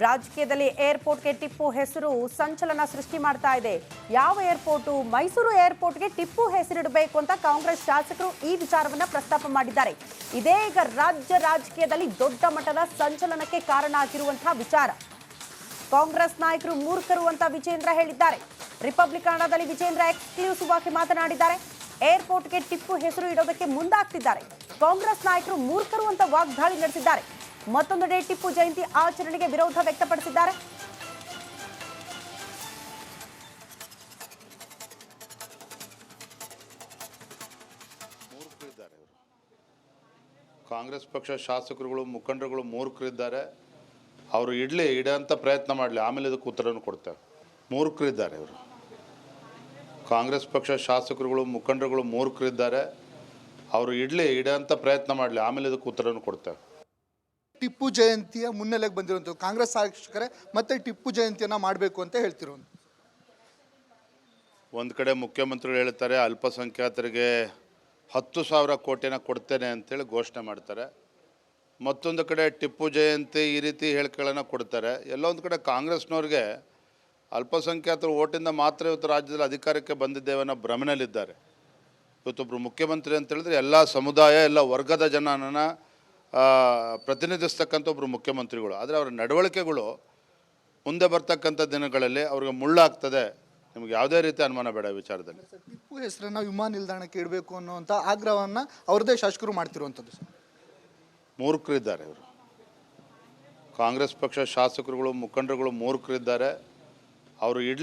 ರಾಜಕೀಯದಲ್ಲಿ ಏರ್ಪೋರ್ಟ್ಗೆ ಟಿಪ್ಪು ಹೆಸರು ಸಂಚಲನ ಸೃಷ್ಟಿ ಮಾಡ್ತಾ ಇದೆ. ಯಾವ ಏರ್ಪೋರ್ಟು? ಮೈಸೂರು ಏರ್ಪೋರ್ಟ್ಗೆ ಟಿಪ್ಪು ಹೆಸರಿಡಬೇಕು ಅಂತ ಕಾಂಗ್ರೆಸ್ ಶಾಸಕರು ಈ ವಿಚಾರವನ್ನ ಪ್ರಸ್ತಾಪ ಮಾಡಿದ್ದಾರೆ. ಇದೇ ಈಗ ರಾಜ್ಯ ರಾಜಕೀಯದಲ್ಲಿ ದೊಡ್ಡ ಮಟ್ಟದ ಸಂಚಲನಕ್ಕೆ ಕಾರಣ ಆಗಿರುವಂತಹ ವಿಚಾರ. ಕಾಂಗ್ರೆಸ್ ನಾಯಕರು ಮೂರ್ಖರು ಅಂತ ವಿಜೇಂದ್ರ ಹೇಳಿದ್ದಾರೆ. ರಿಪಬ್ಲಿಕ್ ಕನ್ನಡದಲ್ಲಿ ವಿಜೇಂದ್ರ ಎಕ್ಸ್ಕ್ಲೂಸಿವ್ ಆಗಿ ಮಾತನಾಡಿದ್ದಾರೆ. ಏರ್ಪೋರ್ಟ್ಗೆ ಟಿಪ್ಪು ಹೆಸರು ಇಡೋದಕ್ಕೆ ಮುಂದಾಗ್ತಿದ್ದಾರೆ. ಕಾಂಗ್ರೆಸ್ ನಾಯಕರು ಮೂರ್ಖರು ಅಂತ ವಾಗ್ದಾಳಿ ನಡೆಸಿದ್ದಾರೆ. ಮತ್ತೊಂದೆಡೆ ಟಿಪ್ಪು ಜಯಂತಿ ಆಚರಣೆಗೆ ವಿರೋಧ ವ್ಯಕ್ತಪಡಿಸಿದ್ದಾರೆ. ಕಾಂಗ್ರೆಸ್ ಪಕ್ಷ ಶಾಸಕರುಗಳು ಮುಖಂಡರುಗಳು ಮೂರ್ಖರಿದ್ದಾರೆ. ಅವರು ಇಡಂತ ಪ್ರಯತ್ನ ಮಾಡಲಿ, ಆಮೇಲೆ ಇದಕ್ಕೆ ಉತ್ತರವನ್ನು ಕೊಡ್ತಾರೆ. ಮೂರ್ಖರಿದ್ದಾರೆ ಇವರು. ಕಾಂಗ್ರೆಸ್ ಪಕ್ಷ ಶಾಸಕರುಗಳು ಮುಖಂಡರುಗಳು ಮೂರ್ಖರಿದ್ದಾರೆ. ಅವರು ಇಡಂತ ಪ್ರಯತ್ನ ಮಾಡಲಿ, ಆಮೇಲೆ ಇದಕ್ಕೆ ಉತ್ತರವನ್ನು ಕೊಡ್ತಾರೆ. ಟಿಪ್ಪು ಜಯಂತಿಯ ಮುನ್ನೆಲೆಗೆ ಬಂದಿರುವಂಥದ್ದು ಕಾಂಗ್ರೆಸ್ ಶಾಸಕರೇ ಮತ್ತೆ ಟಿಪ್ಪು ಜಯಂತಿಯನ್ನು ಮಾಡಬೇಕು ಅಂತ ಹೇಳ್ತಿರೋದು. ಒಂದು ಕಡೆ ಮುಖ್ಯಮಂತ್ರಿಗಳು ಹೇಳ್ತಾರೆ ಅಲ್ಪಸಂಖ್ಯಾತರಿಗೆ 10,000 ಕೋಟಿನ ಕೊಡ್ತೇನೆ ಅಂತೇಳಿ ಘೋಷಣೆ ಮಾಡ್ತಾರೆ. ಮತ್ತೊಂದು ಕಡೆ ಟಿಪ್ಪು ಜಯಂತಿ ಈ ರೀತಿ ಹೇಳಿಕೆಗಳನ್ನು ಕೊಡ್ತಾರೆ. ಎಲ್ಲೊಂದು ಕಡೆ ಕಾಂಗ್ರೆಸ್ನವ್ರಿಗೆ ಅಲ್ಪಸಂಖ್ಯಾತರ ಓಟಿಂದ ಮಾತ್ರ ಇವತ್ತು ರಾಜ್ಯದಲ್ಲಿ ಅಧಿಕಾರಕ್ಕೆ ಬಂದಿದ್ದೇವೆ ಅನ್ನೋ ಭ್ರಮೆಯಲ್ಲಿದ್ದಾರೆ. ಇವತ್ತೊಬ್ಬರು ಮುಖ್ಯಮಂತ್ರಿ ಅಂತ ಹೇಳಿದ್ರೆ ಎಲ್ಲ ಸಮುದಾಯ ಎಲ್ಲ ವರ್ಗದ ಜನನ ಪ್ರತಿನಿಧಿಸ್ತಕ್ಕಂಥ ಒಬ್ಬರು ಮುಖ್ಯಮಂತ್ರಿಗಳು. ಆದರೆ ಅವರ ನಡವಳಿಕೆಗಳು ಮುಂದೆ ಬರ್ತಕ್ಕಂಥ ದಿನಗಳಲ್ಲಿ ಅವ್ರಿಗೆ ಮುಳ್ಳಾಗ್ತದೆ. ನಿಮ್ಗೆ ಯಾವುದೇ ರೀತಿ ಅನುಮಾನ ಬೇಡ ವಿಚಾರದಲ್ಲಿ. ಟಿಪ್ಪು ಹೆಸರನ್ನು ವಿಮಾನ ನಿಲ್ದಾಣಕ್ಕೆ ಇಡಬೇಕು ಅನ್ನುವಂಥ ಆಗ್ರಹವನ್ನು ಅವ್ರದ್ದೇ ಶಾಸಕರು ಮಾಡ್ತಿರುವಂಥದ್ದು. ಮೂರ್ಖರಿದ್ದಾರೆ ಇವರು. ಕಾಂಗ್ರೆಸ್ ಪಕ್ಷ ಶಾಸಕರುಗಳು ಮುಖಂಡರುಗಳು ಮೂರ್ಖರಿದ್ದಾರೆ. ಅವರು